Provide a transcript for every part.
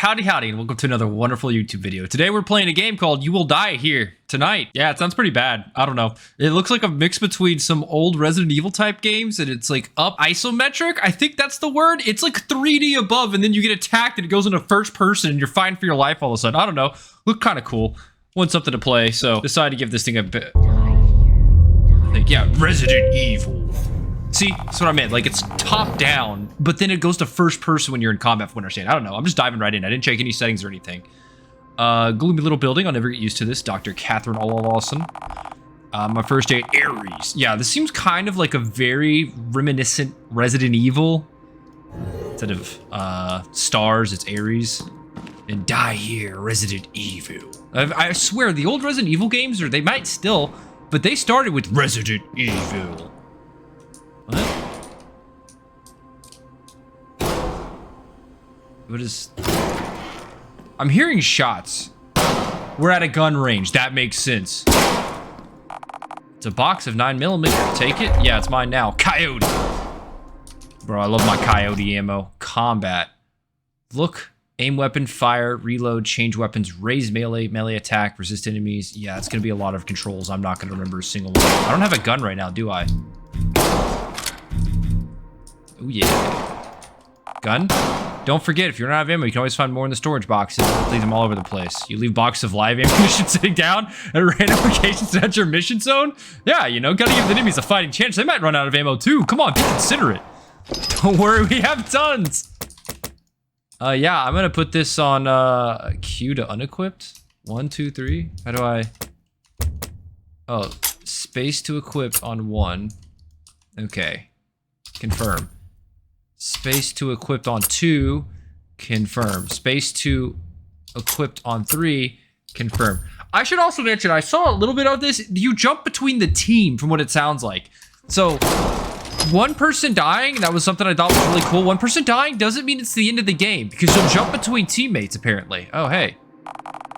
Howdy, and welcome to another wonderful YouTube video. Today we're playing a game called You Will Die Here Tonight. Yeah, it sounds pretty bad. I don't know. It looks like a mix between some old Resident Evil type games, and it's like up isometric. I think that's the word. It's like 3D above, and then you get attacked, and it goes into first person, and you're fighting for your life all of a sudden. I don't know. Looked kind of cool. Want something to play, so decided to give this thing a bit. I think, yeah, Resident Evil. See, that's what I meant. Like, it's top down, but then it goes to first person when you're in combat, from what I understand. I don't know. I'm just diving right in. I didn't check any settings or anything. Gloomy little building. I'll never get used to this. Dr. Catherine Lawson. My first day at Ares. Yeah, this seems kind of like a very reminiscent Resident Evil. Instead of stars, it's Ares. And die here, Resident Evil. I swear, the old Resident Evil games, or they might still, but they started with Resident Evil. What is... I'm hearing shots. We're at a gun range. That makes sense. It's a box of 9mm. Take it? Yeah, it's mine now. Coyote. Bro, I love my coyote ammo. Combat. Look. Aim weapon, fire, reload, change weapons, raise melee attack, resist enemies. Yeah, it's going to be a lot of controls. I'm not going to remember a single one. I don't have a gun right now, do I? Oh yeah. Gun? Don't forget, if you're out of ammo, you can always find more in the storage boxes. Leave them all over the place. You leave boxes of live ammunition sitting down at random locations at your mission zone? Yeah, you know, gotta give the enemies a fighting chance. They might run out of ammo too. Come on, be considerate. Don't worry, we have tons. Yeah, I'm gonna put this on Q to unequipped. 1, 2, 3. How do I... Oh, space to equip on 1. Okay. Confirm. Space to equipped on 2. Confirm. Space to equipped on 3. Confirm. I should also mention, I saw a little bit of this. You jump between the team from what it sounds like. So... one person dying, that was something I thought was really cool. One person dying doesn't mean it's the end of the game, because you'll jump between teammates, apparently. Oh, hey.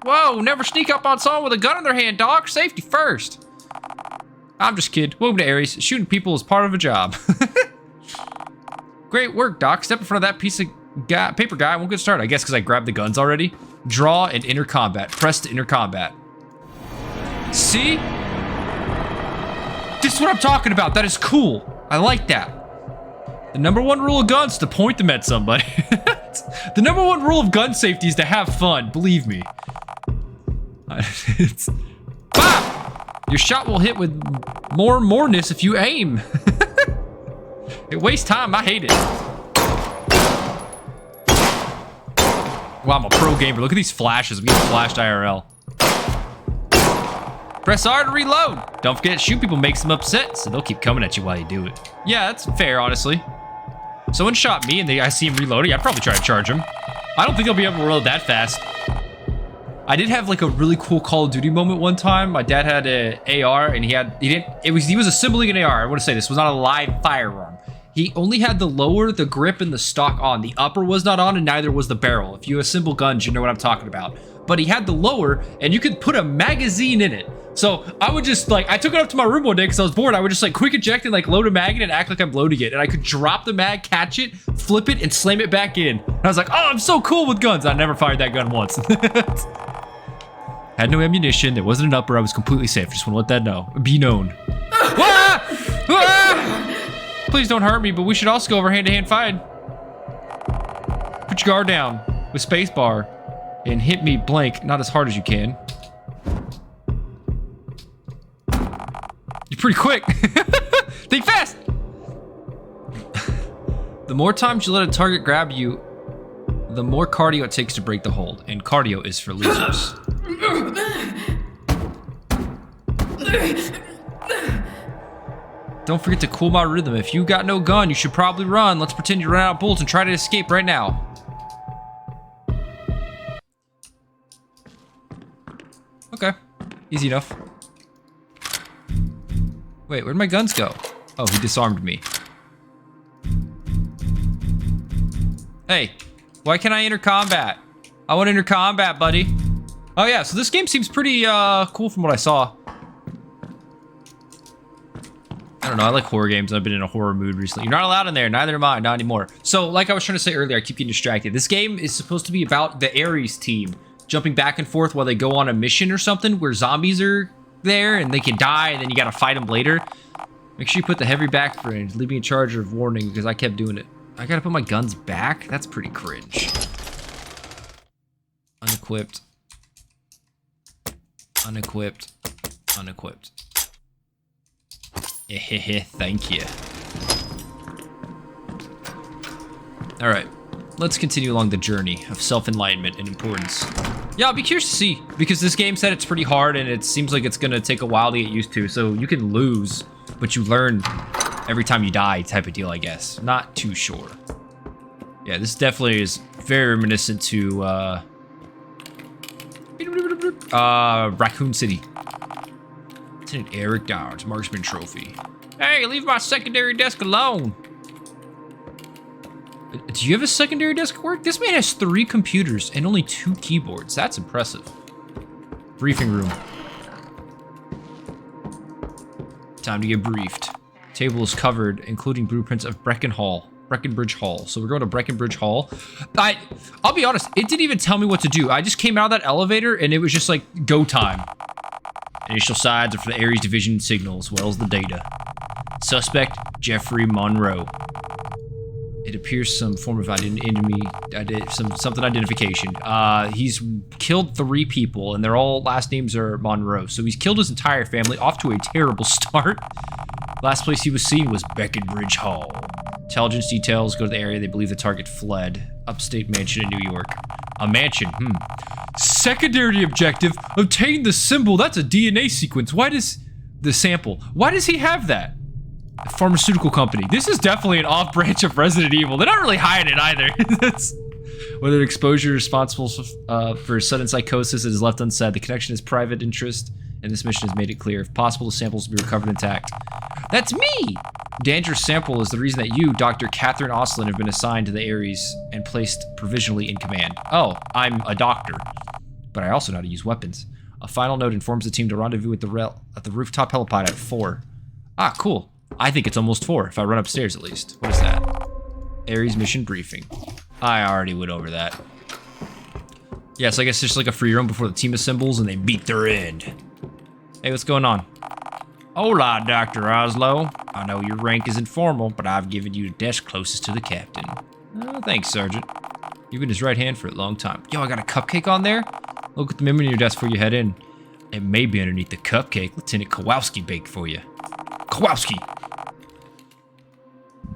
Whoa, never sneak up on someone with a gun in their hand, dog. Safety first. I'm just kidding. Welcome to Ares. Shooting people is part of a job. Great work, Doc. Step in front of that piece of paper guy. I won't get started. I guess because I grabbed the guns already. Draw and enter combat. Press to enter combat. See? This is what I'm talking about. That is cool. I like that. The #1 rule of guns is to point them at somebody. The #1 rule of gun safety is to have fun, believe me. Bop! Your shot will hit with moreness if you aim. It wastes time, I hate it. Wow, I'm a pro gamer. Look at these flashes. I'm getting flashed IRL. Press R to reload. Don't forget, shoot people makes them upset, so they'll keep coming at you while you do it. Yeah, that's fair, honestly. Someone shot me and I see him reloading. I'd probably try to charge him. I don't think I'll be able to reload that fast. I did have like a really cool Call of Duty moment one time. My dad had an AR and he was assembling an AR. I want to say this was not a live firearm. He only had the lower, the grip, and the stock on. The upper was not on, and neither was the barrel. If you assemble guns, you know what I'm talking about. But he had the lower, and you could put a magazine in it. So I would just like, I took it up to my room one day because I was bored. I would just like quick eject and like load a mag in and act like I'm loading it. And I could drop the mag, catch it, flip it, and slam it back in. And I was like, oh, I'm so cool with guns. I never fired that gun once. Had no ammunition. There wasn't an upper. I was completely safe. Just want to let that know. Be known. Ah! Ah! Please don't hurt me, but we should also go over hand-to-hand fight. Put your guard down with spacebar and hit me blank, not as hard as you can. You're pretty quick. Think fast. The more times you let a target grab you, the more cardio it takes to break the hold, and cardio is for losers. Don't forget to cool my rhythm. If you got no gun, you should probably run. Let's pretend you ran out of bullets and try to escape right now. Okay, easy enough. Wait, where'd my guns go? Oh, he disarmed me. Hey, why can't I enter combat? I want to enter combat, buddy. Oh yeah, so this game seems pretty cool from what I saw. I don't know, I like horror games. I've been in a horror mood recently. You're not allowed in there, neither am I, not anymore. So, like I was trying to say earlier, I keep getting distracted. This game is supposed to be about the Ares team jumping back and forth while they go on a mission or something where zombies are there and they can die and then you gotta fight them later. Make sure you put the heavy back range. Leave me in charge of warning because I kept doing it. I gotta put my guns back? That's pretty cringe. Unequipped. Unequipped. Unequipped. Thank you. Alright, let's continue along the journey of self-enlightenment and importance. Yeah, I'll be curious to see, because this game said it's pretty hard and it seems like it's gonna take a while to get used to, so you can lose, but you learn every time you die type of deal, I guess. Not too sure. Yeah, this definitely is very reminiscent to, Raccoon City. Lieutenant Eric Downs, Marksman Trophy. Hey, leave my secondary desk alone. Do you have a secondary desk at work? This man has 3 computers and only 2 keyboards. That's impressive. Briefing room. Time to get briefed. Table is covered, including blueprints of Breckenbridge Hall. So we're going to Breckenbridge Hall. I'll be honest, it didn't even tell me what to do. I just came out of that elevator and it was just like, go time. Initial sides are for the Ares Division signal as well as the data. Suspect, Jeffrey Monroe. It appears some form of something identification. He's killed 3 people and their all last names are Monroe. So he's killed his entire family, off to a terrible start. Last place he was seen was Breckenbridge Hall. Intelligence details go to the area. They believe the target fled. Upstate mansion in New York. A mansion, Secondary objective, obtain the symbol. That's a DNA sequence. Why does the sample? Why does he have that? A pharmaceutical company. This is definitely an off-branch of Resident Evil. They're not really hiding it either. Whether exposure is responsible for sudden psychosis, it is left unsaid. The connection is private interest, and this mission has made it clear. If possible, the samples will be recovered intact. That's me! Dangerous sample is the reason that you, Dr. Catherine Oslin, have been assigned to the Ares and placed provisionally in command. Oh, I'm a doctor, but I also know how to use weapons. A final note informs the team to rendezvous at the rooftop helipad at 4. Ah, cool. I think it's almost 4, if I run upstairs at least. What is that? Ares mission briefing. I already went over that. Yeah, so I guess it's just like a free roam before the team assembles and they meet their end. Hey, what's going on? Hola, Dr. Oslo. I know your rank is informal, but I've given you the desk closest to the captain. Oh, thanks, Sergeant. You've been his right hand for a long time. Yo, I got a cupcake on there? Look at the menu on your desk before you head in. It may be underneath the cupcake. Lieutenant Kowalski baked for you. Kowalski!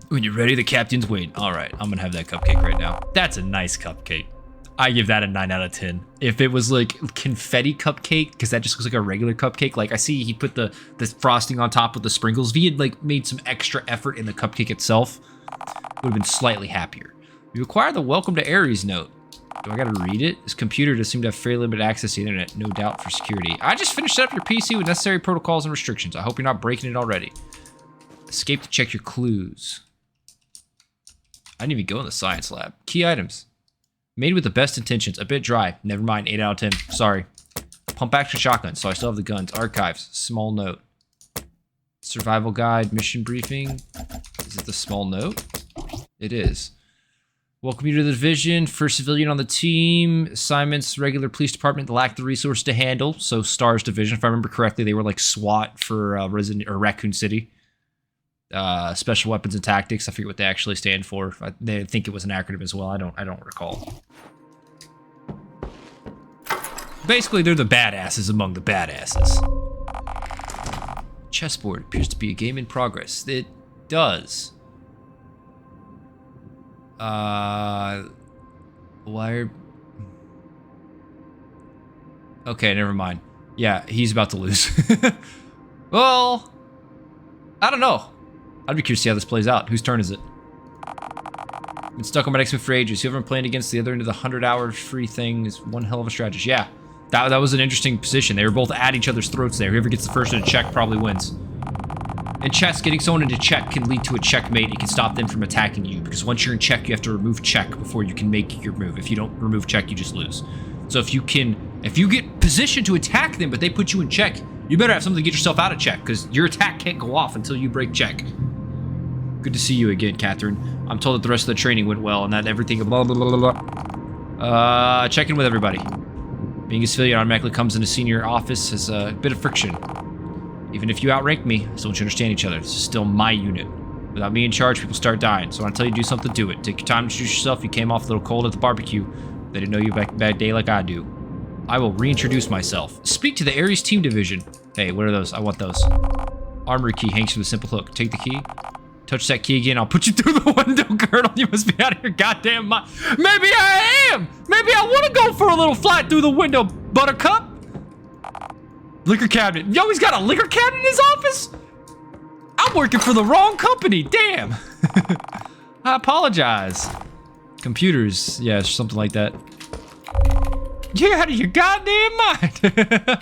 When you're ready, the captain's waiting. All right, I'm gonna have that cupcake right now. That's a nice cupcake. I give that a 9 out of 10. If it was like confetti cupcake, because that just looks like a regular cupcake. Like I see he put the frosting on top with the sprinkles. If he had like made some extra effort in the cupcake itself, would have been slightly happier. You acquire the welcome to Ares note. Do I gotta read it? This computer does seem to have fairly limited access to the internet, no doubt for security. I just finished up your PC with necessary protocols and restrictions. I hope you're not breaking it already. Escape to check your clues. I didn't even go in the science lab. Key items. Made with the best intentions. A bit dry. Never mind. 8 out of 10. Sorry. Pump action shotgun. So I still have the guns. Archives. Small note. Survival guide. Mission briefing. Is it the small note? It is. Welcome you to the division. First civilian on the team. Assignments. Regular police department lacked the resource to handle. So STARS division. If I remember correctly, they were like SWAT for Raccoon City. Special weapons and tactics. I forget what they actually stand for. They think it was an acronym as well. I don't recall. Basically, they're the badasses among the badasses. Chessboard appears to be a game in progress. It does. Wired. Okay, never mind. Yeah, he's about to lose. Well, I don't know. I'd be curious to see how this plays out. Whose turn is it? Been stuck on my next move for ages. Whoever I'm playing against the other end of the 100-hour free thing is one hell of a strategist. Yeah, that was an interesting position. They were both at each other's throats there. Whoever gets the first into check probably wins. In chess, getting someone into check can lead to a checkmate. It can stop them from attacking you, because once you're in check, you have to remove check before you can make your move. If you don't remove check, you just lose. So if you get positioned to attack them, but they put you in check, You better have something to get yourself out of check, because your attack can't go off until you break check. Good to see you again, Catherine. I'm told that the rest of the training went well and that everything blah blah blah blah blah. Check in with everybody. Being a civilian automatically comes into senior office as a bit of friction. Even if you outrank me, I still want you to understand each other. This is still my unit. Without me in charge, people start dying. So when I tell you to do something, do it. Take your time to introduce yourself. You came off a little cold at the barbecue. They didn't know you back bad day like I do. I will reintroduce myself. Speak to the Ares team division. Hey, what are those? I want those. Armory key hangs from a simple hook. Take the key. Touch that key again. I'll put you through the window, Colonel. You must be out of your goddamn mind. Maybe I am. Maybe I want to go for a little flight through the window, Buttercup. Liquor cabinet. Yo, he's got a liquor cabinet in his office? I'm working for the wrong company. Damn. I apologize. Computers. Yeah, something like that. You're out of your goddamn mind.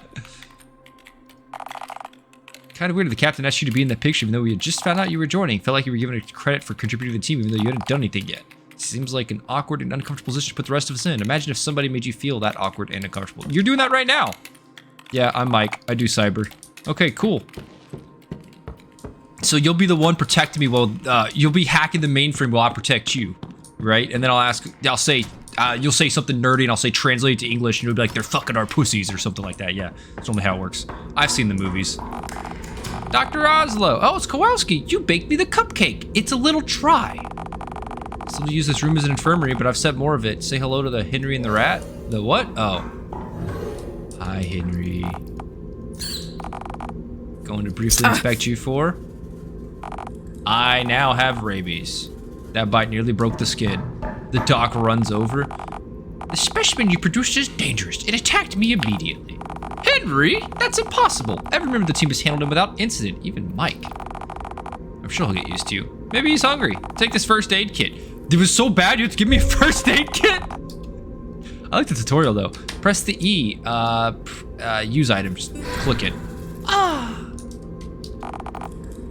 Kind of weird that the captain asked you to be in the picture even though we had just found out you were joining. Felt like you were given credit for contributing to the team even though you hadn't done anything yet. Seems like an awkward and uncomfortable position to put the rest of us in. Imagine if somebody made you feel that awkward and uncomfortable. You're doing that right now. Yeah, I'm Mike. I do cyber. Okay, cool. So you'll be the one protecting me while you'll be hacking the mainframe while I protect you, right? And then I'll say, you'll say something nerdy and I'll say translate it to English and you'll be like, they're fucking our pussies or something like that. Yeah, that's normally how it works. I've seen the movies. Dr. Oslo. Oh, it's Kowalski. You baked me the cupcake. It's a little dry. Still use this room as an infirmary, but I've said more of it. Say hello to the Henry and the rat. The what? Oh. Hi, Henry. Going to briefly inspect you for. I now have rabies. That bite nearly broke the skin. The doc runs over. The specimen you produced is dangerous. It attacked me immediately. Henry? That's impossible. Every member of the team has handled him without incident, even Mike. I'm sure he'll get used to you. Maybe he's hungry. Take this first aid kit. It was so bad you have to give me a first aid kit? I like the tutorial though. Press the E, use items, click it.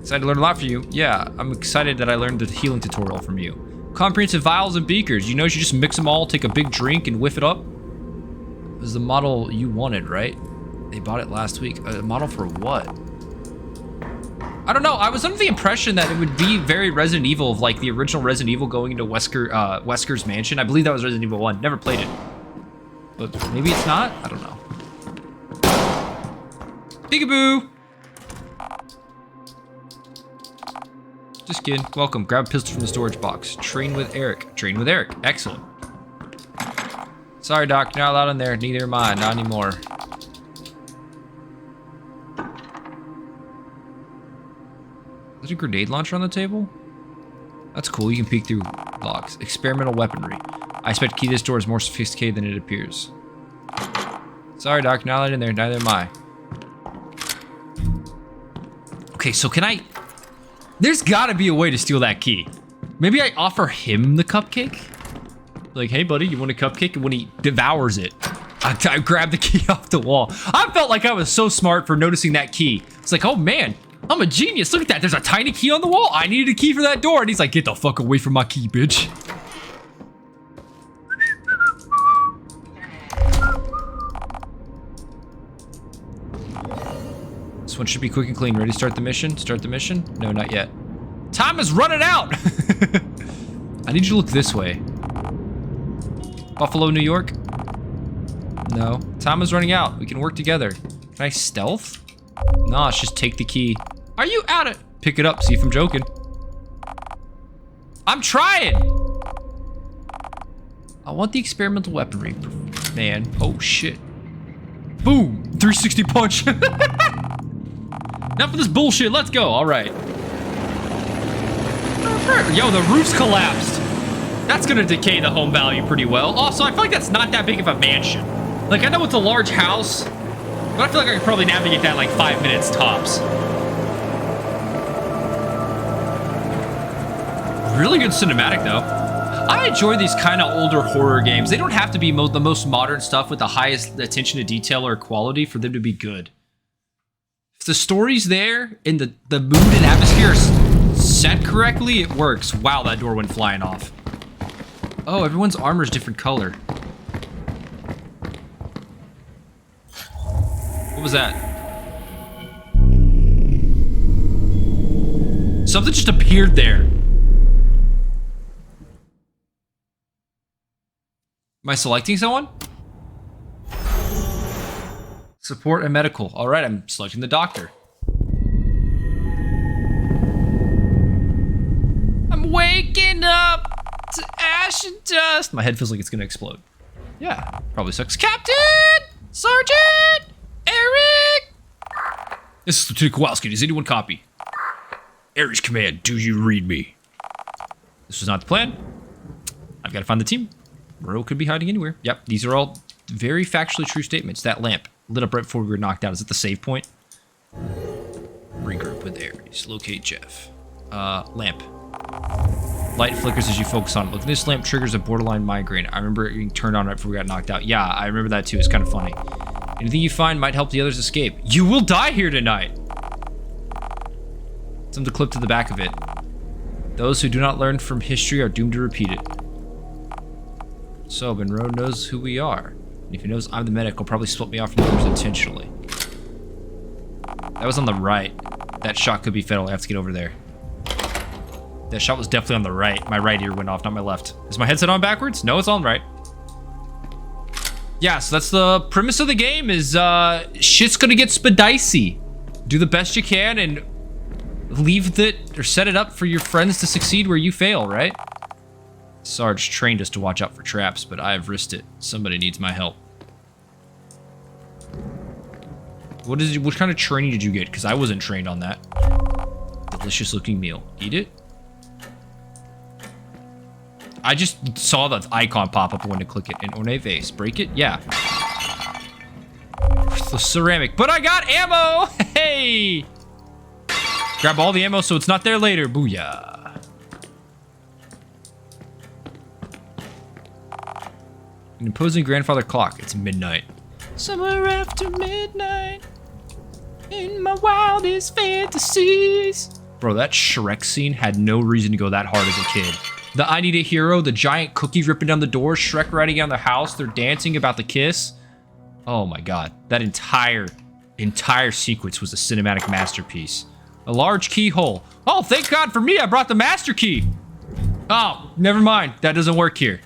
Excited to learn a lot from you. Yeah, I'm excited that I learned the healing tutorial from you. Comprehensive vials and beakers. You know you should just mix them all, take a big drink and whiff it up? It was the model you wanted, right? They bought it last week. A model for what? I don't know. I was under the impression that it would be very Resident Evil, of like the original Resident Evil going into Wesker's mansion. I believe that was Resident Evil 1. Never played it. But maybe it's not? I don't know. Peekaboo! Just kidding. Welcome. Grab a pistol from the storage box. Train with Eric. Train with Eric. Excellent. Sorry, Doc. You're not allowed in there. Neither am I. Not anymore. Is there a grenade launcher on the table? That's cool. You can peek through locks. Experimental weaponry. I expect key to this door is more sophisticated than it appears. Sorry, Doc. You're not allowed in there. Neither am I. Okay, so can I... There's gotta be a way to steal that key. Maybe I offer him the cupcake? Like, hey buddy, you want a cupcake? And when he devours it, I grab the key off the wall. I felt like I was so smart for noticing that key. It's like, oh man, I'm a genius. Look at that, there's a tiny key on the wall. I needed a key for that door. And he's like, get the fuck away from my key, bitch. This one should be quick and clean. Ready to start the mission? Start the mission? No, not yet. Time is running out! I need you to look this way. Buffalo, New York? No. Time is running out. We can work together. Can I stealth? Nah, it's just take the key. Are you out of... Pick it up, see if I'm joking. I'm trying! I want the experimental weaponry. Man. Oh, shit. Boom! 360 punch! Enough of this bullshit, let's go. All right. Yo, the roof's collapsed. That's gonna decay the home value pretty well. Also, I feel like that's not that big of a mansion. Like, I know it's a large house, but I feel like I could probably navigate that in like 5 minutes tops. Really good cinematic though. I enjoy these kind of older horror games. They don't have to be the most modern stuff with the highest attention to detail or quality for them to be good. If the story's there and the mood and atmosphere is set correctly, it works. Wow, that door went flying off. Oh, everyone's armor's different color. What was that? Something just appeared there. Am I selecting someone? Support and medical. All right, I'm selecting the doctor. I'm waking up to ash and dust. My head feels like it's gonna explode. Yeah, probably sucks. Captain! Sergeant! Eric! This is Lieutenant Kowalski. Does anyone copy? Eric's command, do you read me? This was not the plan. I've got to find the team. Monroe could be hiding anywhere. Yep, these are all very factually true statements. That lamp lit up right before we were knocked out. Is it the save point? Regroup with Ares. Locate Jeff. Lamp. Light flickers as you focus on it. Look, this lamp triggers a borderline migraine. I remember it being turned on right before we got knocked out. Yeah, I remember that too. It's kind of funny. Anything you find might help the others escape. You will die here tonight! Something to clip to the back of it. Those who do not learn from history are doomed to repeat it. So, Monroe knows who we are. And if he knows I'm the medic, he'll probably split me off from the others intentionally. That was on the right. That shot could be fatal. I have to get over there. That shot was definitely on the right. My right ear went off, not my left. Is my headset on backwards? No, it's on right. Yeah, so that's the premise of the game is shit's gonna get spadicey. Do the best you can and leave it or set it up for your friends to succeed where you fail, right? Sarge trained us to watch out for traps, but I have risked it. Somebody needs my help. What kind of training did you get? Because I wasn't trained on that. Delicious looking meal. Eat it? I just saw the icon pop up when to click it. An ornate vase. Break it? Yeah. The ceramic. But I got ammo! Hey! Grab all the ammo so it's not there later. Booyah. An imposing grandfather clock. It's midnight. Somewhere after midnight. In my wildest fantasies. Bro, that Shrek scene had no reason to go that hard as a kid. The I Need a Hero, the giant cookie ripping down the door, Shrek riding down the house, they're dancing about the kiss. Oh my god. That entire sequence was a cinematic masterpiece. A large keyhole. Oh, thank God for me, I brought the master key. Oh, never mind. That doesn't work here.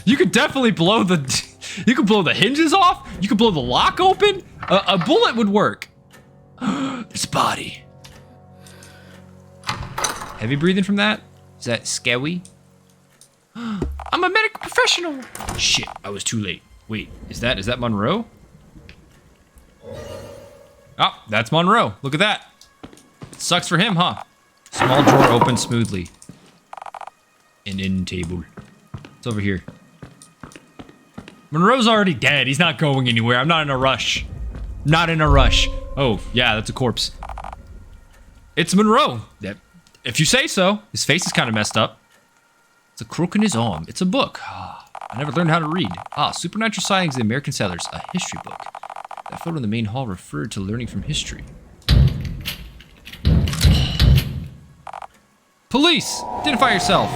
You could definitely blow the... You could blow the hinges off. You could blow the lock open. A bullet would work. There's a body. Heavy breathing from that? Is that scary? I'm a medical professional. Shit, I was too late. Wait, is that Monroe? Oh, that's Monroe. Look at that. Sucks for him, huh? Small drawer opens smoothly. An end table. It's over here. Monroe's already dead. He's not going anywhere. I'm not in a rush. Not in a rush. Oh, yeah, that's a corpse. It's Monroe. Yep. If you say so. His face is kind of messed up. It's a crook in his arm. It's a book. I never learned how to read. Supernatural Sightings of the American Settlers. A history book. That photo in the main hall referred to learning from history. Police! Identify yourself.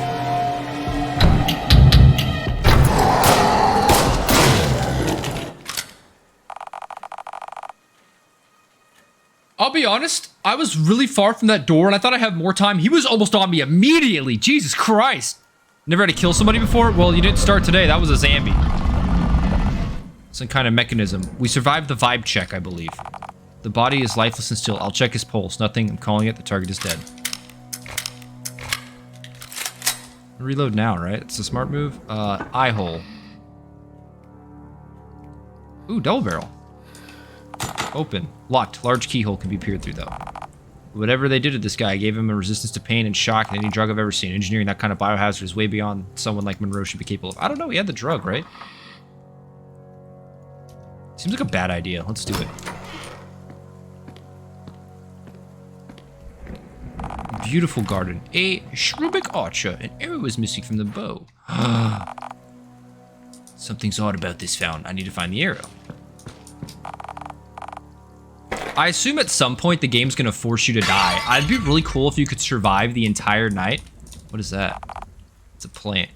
I'll be honest, I was really far from that door and I thought I'd have more time. He was almost on me immediately. Jesus Christ. Never had to kill somebody before? Well, you didn't start today. That was a zombie. Some kind of mechanism. We survived the vibe check, I believe. The body is lifeless and still. I'll check his pulse. Nothing. I'm calling it. The target is dead. Reload now, right? It's a smart move. Eye hole. Ooh, double barrel. Open. Locked. Large keyhole can be peered through, though. Whatever they did to this guy gave him a resistance to pain and shock than any drug I've ever seen. Engineering that kind of biohazard is way beyond someone like Monroe should be capable of. I don't know. He had the drug, right? Seems like a bad idea. Let's do it. Beautiful garden. A cherubic archer. An arrow is missing from the bow. Something's odd about this fountain. I need to find the arrow. I assume at some point the game's gonna force you to die. It'd be really cool if you could survive the entire night. What is that? It's a plant.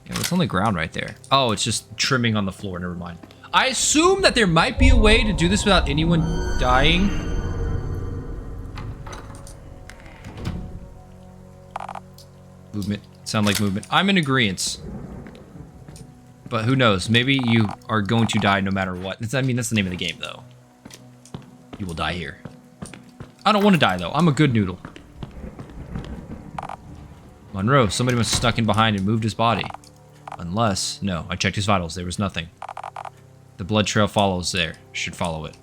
Yeah, what's on the ground right there? Oh, it's just trimming on the floor. Never mind. I assume that there might be a way to do this without anyone dying. Movement. Sound like movement. I'm in agreement. But who knows? Maybe you are going to die no matter what. I mean, that's the name of the game, though. You will die here. I don't want to die, though. I'm a good noodle. Monroe, somebody must have snuck in behind and moved his body. Unless... No, I checked his vitals. There was nothing. The blood trail follows there. Should follow it.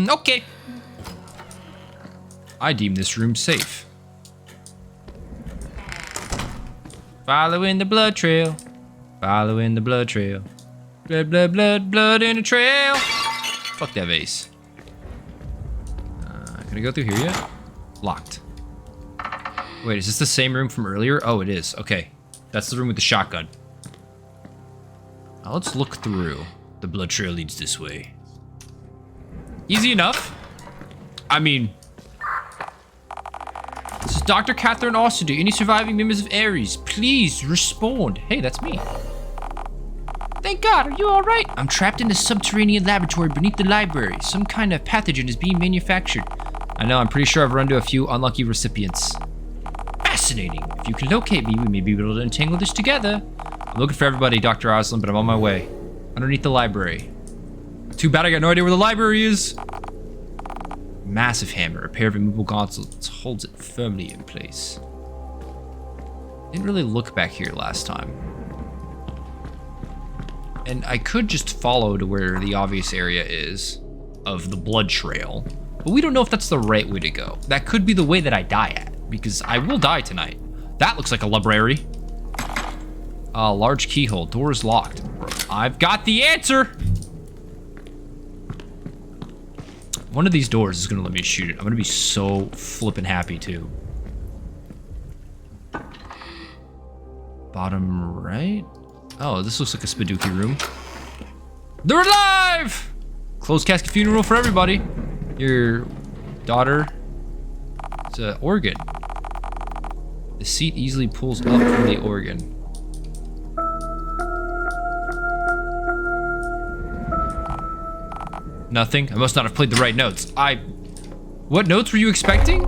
Okay. I deem this room safe. Following the blood trail. Following the blood trail. Blood, blood, blood, blood in a trail. Fuck that vase. Can I go through here yet? Locked. Wait, is this the same room from earlier? Oh, it is. Okay. That's the room with the shotgun. Now let's look through. The blood trail leads this way. Easy enough. I mean... This is Dr. Catherine Austin. Do any surviving members of Ares? Please respond. Hey, that's me. Thank God. Are you all right? I'm trapped in a subterranean laboratory beneath the library. Some kind of pathogen is being manufactured. I know. I'm pretty sure I've run into a few unlucky recipients. Fascinating. If you can locate me, we may be able to untangle this together. I'm looking for everybody, Dr. Oslin, but I'm on my way. Underneath the library. Too bad I got no idea where the library is. Massive hammer. A pair of immovable gauntlets holds it firmly in place. Didn't really look back here last time. And I could just follow to where the obvious area is of the blood trail. But we don't know if that's the right way to go. That could be the way that I die at, because I will die tonight. That looks like a library. Large keyhole. Door is locked. I've got the answer! One of these doors is gonna let me shoot it. I'm gonna be so flippin' happy, too. Bottom right? Oh, this looks like a spooky room. They're alive! Closed casket funeral for everybody. Your daughter. It's an organ. The seat easily pulls up from the organ. Nothing. I must not have played the right notes. What notes were you expecting?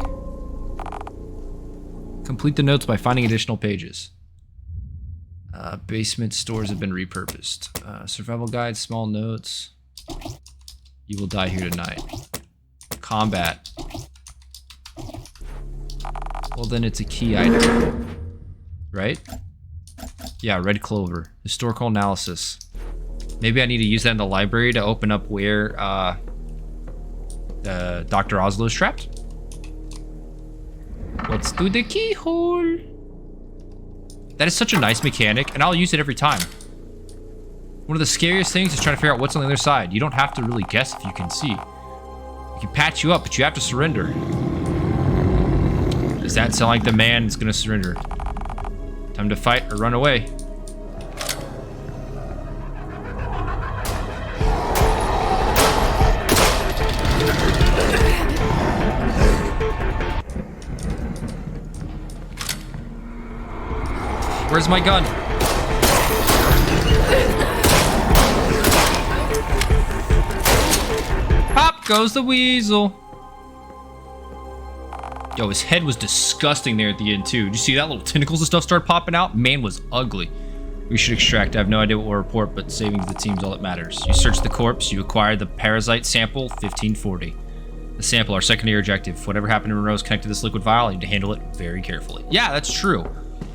Complete the notes by finding additional pages. Basement stores have been repurposed. Survival guide, small notes. You will die here tonight. Combat. Well, then it's a key item. Right? Yeah, red clover. Historical analysis. Maybe I need to use that in the library to open up where Dr. Oslo is trapped. Let's do the keyhole. That is such a nice mechanic, and I'll use it every time. One of the scariest things is trying to figure out what's on the other side. You don't have to really guess if you can see. We can patch you up, but you have to surrender. Does that sound like the man is gonna surrender? Time to fight or run away. Where's my gun? Pop goes the weasel. Yo, his head was disgusting there at the end too. Did you see that little tentacles and stuff start popping out? Man was ugly. We should extract. I have no idea what we'll report, but saving the team's all that matters. You search the corpse. You acquire the parasite sample, 1540. The sample, our secondary objective. Whatever happened to Monroe is connected to this liquid vial. I need to handle it very carefully. Yeah, that's true.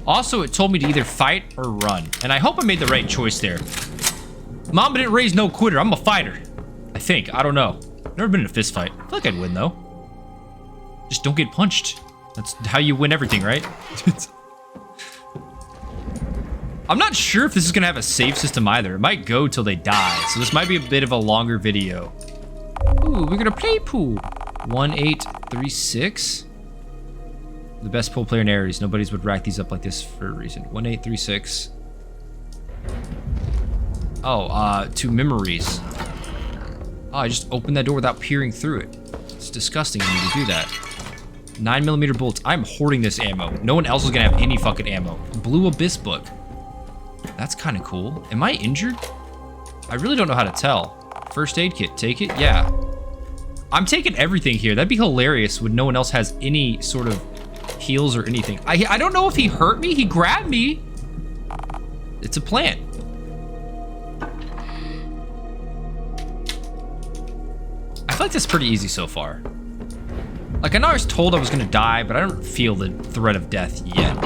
Also, it told me to either fight or run. And I hope I made the right choice there. Mama didn't raise no quitter. I'm a fighter. I think. I don't know. Never been in a fist fight. I feel like I'd win, though. Just don't get punched. That's how you win everything, right? I'm not sure if this is going to have a save system either. It might go till they die. So this might be a bit of a longer video. Ooh, we're going to play pool. 1836. The best pool player in Ares. Nobody's would rack these up like this for a reason. 1836. Oh, 2 memories. Oh, I just opened that door without peering through it. It's disgusting of me to do that. 9mm bullets. I'm hoarding this ammo. No one else is gonna have any fucking ammo. Blue Abyss book. That's kind of cool. Am I injured? I really don't know how to tell. First aid kit. Take it? Yeah. I'm taking everything here. That'd be hilarious when no one else has any sort of heals or anything. I don't know if he hurt me. He grabbed me. It's a plant. I feel like this is pretty easy so far. Like, I know I was told I was gonna die, but I don't feel the threat of death yet.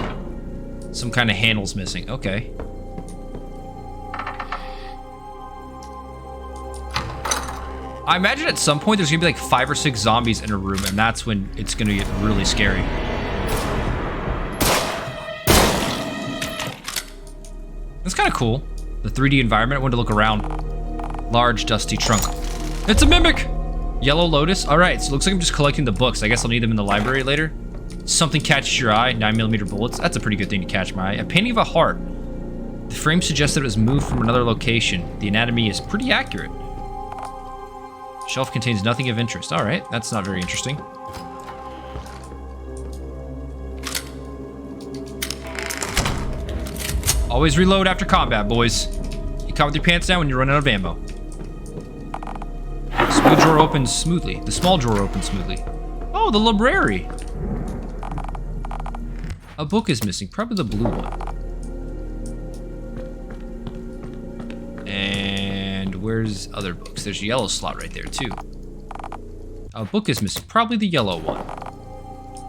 Some kind of handle's missing. Okay. I imagine at some point there's gonna be like 5 or 6 zombies in a room, and that's when it's gonna get really scary. That's kind of cool. The 3D environment. I wanted to look around. Large, dusty trunk. It's a mimic! Yellow lotus. All right, so it looks like I'm just collecting the books. I guess I'll need them in the library later. Something catches your eye. 9mm bullets. That's a pretty good thing to catch my eye. A painting of a heart. The frame suggests that it was moved from another location. The anatomy is pretty accurate. Shelf contains nothing of interest. All right, that's not very interesting. Always reload after combat, boys. You caught with your pants down when you run out of ammo. Smooth drawer opens smoothly. The small drawer opens smoothly. Oh, the library. A book is missing, probably the blue one. And where's other books? There's a yellow slot right there too. A book is missing, probably the yellow one.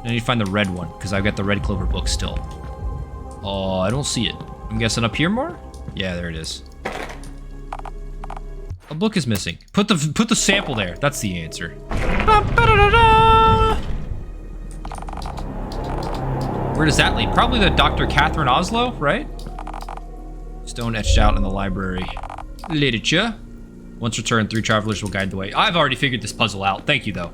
I need to find the red one because I've got the Red Clover book still. Oh, I don't see it. I'm guessing up here more? Yeah, there it is. A book is missing. Put the sample there. That's the answer. Where does that lead? Probably the Dr. Catherine Oslo, right? Stone etched out in the library. Literature. Once returned, 3 travelers will guide the way. I've already figured this puzzle out. Thank you, though.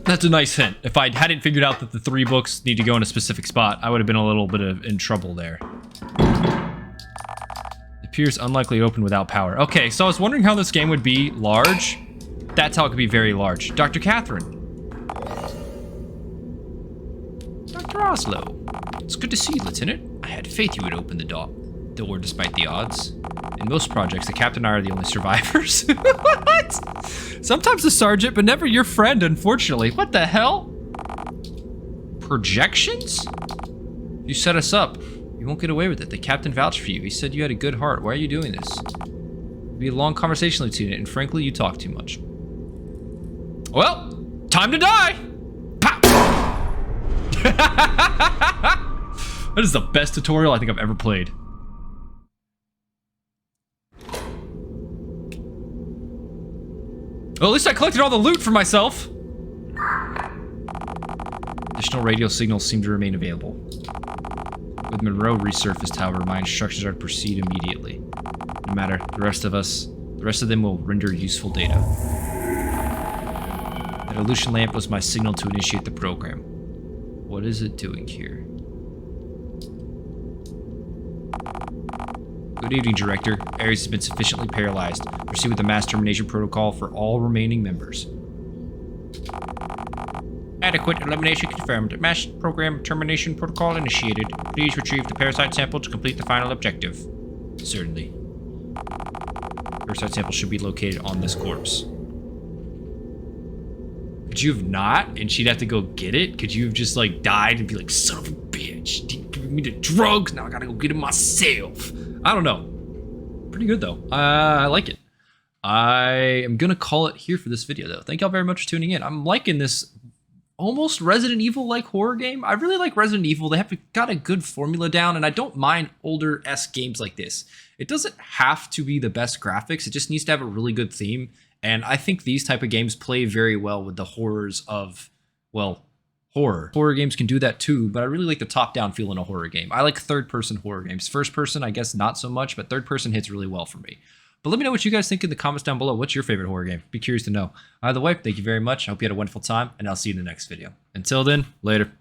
That's a nice hint. If I hadn't figured out that the 3 books need to go in a specific spot, I would have been a little bit in trouble there. Appears unlikely to open without power. Okay, so I was wondering how this game would be large. That's how it could be very large. Dr. Catherine. Dr. Oslo. It's good to see you, Lieutenant. I had faith you would open the door despite the odds. In most projects, the captain and I are the only survivors. What? Sometimes the sergeant, but never your friend, unfortunately. What the hell? Projections? You set us up. You won't get away with it. The captain vouched for you. He said you had a good heart. Why are you doing this? It'll be a long conversation, Lieutenant, and frankly, you talk too much. Well, time to die! Pow! That is the best tutorial I think I've ever played. Well, at least I collected all the loot for myself. Additional radio signals seem to remain available. With Monroe resurfaced, however, my instructions are to proceed immediately. No matter, the rest of them will render useful data. That illusion lamp was my signal to initiate the program. What is it doing here? Good evening, Director. Ares has been sufficiently paralyzed. Proceed with the mass termination protocol for all remaining members. Adequate elimination confirmed. Mass program termination protocol initiated. Please retrieve the parasite sample to complete the final objective. Certainly. Parasite sample should be located on this corpse. Could you have not? And she'd have to go get it? Could you have just like died and be like, son of a bitch, give me the drugs, now I gotta go get it myself. I don't know. Pretty good though. I like it. I am gonna call it here for this video though. Thank y'all very much for tuning in. I'm liking this almost Resident Evil-like horror game. I really like Resident Evil. They have got a good formula down, and I don't mind older-esque games like this. It doesn't have to be the best graphics. It just needs to have a really good theme, and I think these type of games play very well with the horrors of, well, horror. Horror games can do that too, but I really like the top-down feel in a horror game. I like third-person horror games. First-person, I guess not so much, but third-person hits really well for me. But let me know what you guys think in the comments down below. What's your favorite horror game? Be curious to know. Either way, thank you very much. I hope you had a wonderful time, and I'll see you in the next video. Until then, later.